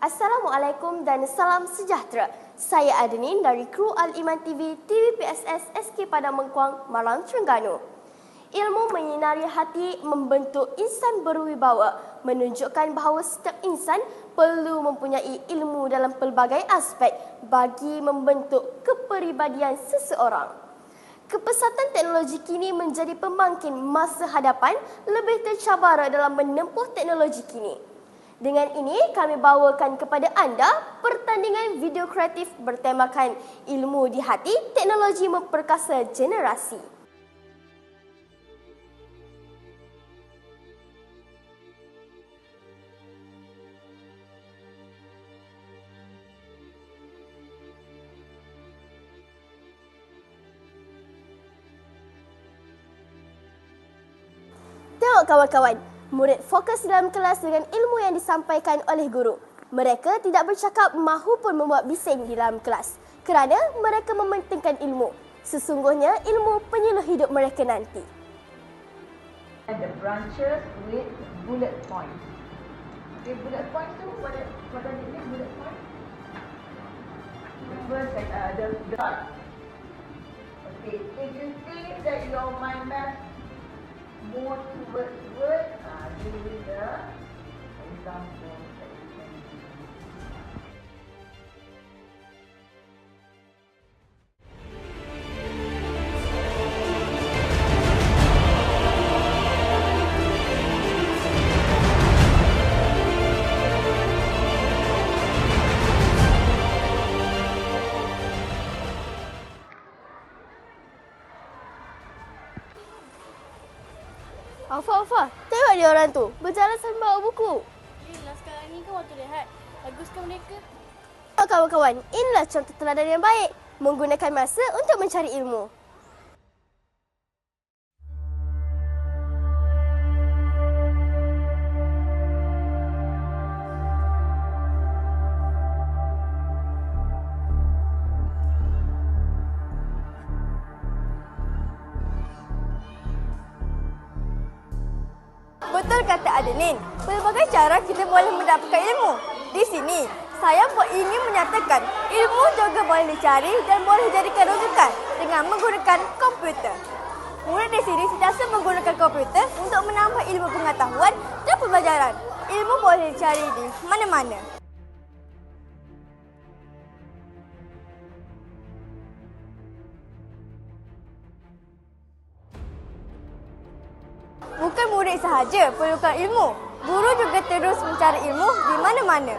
Assalamualaikum dan salam sejahtera. Saya Adenin dari kru Al-Iman TV, TVPSS SK Padang Mengkuang, Malang, Terengganu. Ilmu menyinari hati, membentuk insan berwibawa, menunjukkan bahawa setiap insan perlu mempunyai ilmu dalam pelbagai aspek bagi membentuk kepribadian seseorang. Kepesatan teknologi kini menjadi pemangkin masa hadapan lebih tercabar dalam menempuh teknologi kini. Dengan ini, kami bawakan kepada anda pertandingan video kreatif bertemakan ilmu di hati, teknologi memperkasa generasi. Tengok kawan-kawan, murid fokus dalam kelas dengan ilmu yang disampaikan oleh guru. Mereka tidak bercakap mahupun membuat bising di dalam kelas kerana mereka mementingkan ilmu. Sesungguhnya ilmu penyuluh hidup mereka nanti. The branches with bullet points. Okay, bullet points tu what does it mean, bullet point? The first the dot. Okay, if you think that your mind math more towards word, this is the example that you can do. Alfa, tengok dia orang tu, berjalan sambil bawa buku. Yelah, sekarang ni kan waktu rehat. Baguskan mereka. Kawan-kawan, inilah contoh teladan yang baik, menggunakan masa untuk mencari ilmu. Betul kata Adenin, pelbagai cara kita boleh mendapatkan ilmu. Di sini, saya ingin menyatakan ilmu juga boleh dicari dan boleh dijadikan rujukan dengan menggunakan komputer. Murid di sini sentiasa menggunakan komputer untuk menambah ilmu pengetahuan dan pembelajaran. Ilmu boleh dicari di mana-mana. Bukan murid sahaja perlukan ilmu, guru juga terus mencari ilmu di mana-mana.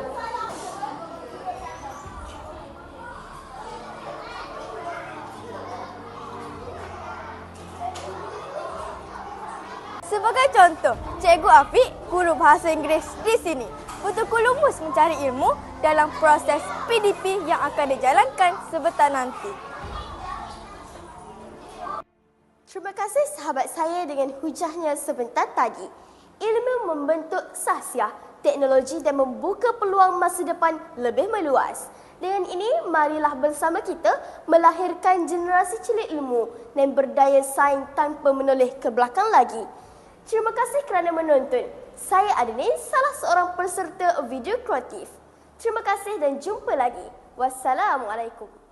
Sebagai contoh, Cikgu Afiq, guru bahasa Inggeris di sini, betul-betul lumus mencari ilmu dalam proses PDP yang akan dijalankan sebentar nanti. Terima kasih sahabat saya dengan hujahnya sebentar tadi. Ilmu membentuk sahsiah, teknologi dan membuka peluang masa depan lebih meluas. Dengan ini, marilah bersama kita melahirkan generasi cilik ilmu dan berdaya saing tanpa menoleh ke belakang lagi. Terima kasih kerana menonton. Saya Adenin, salah seorang peserta video kreatif. Terima kasih dan jumpa lagi. Wassalamualaikum.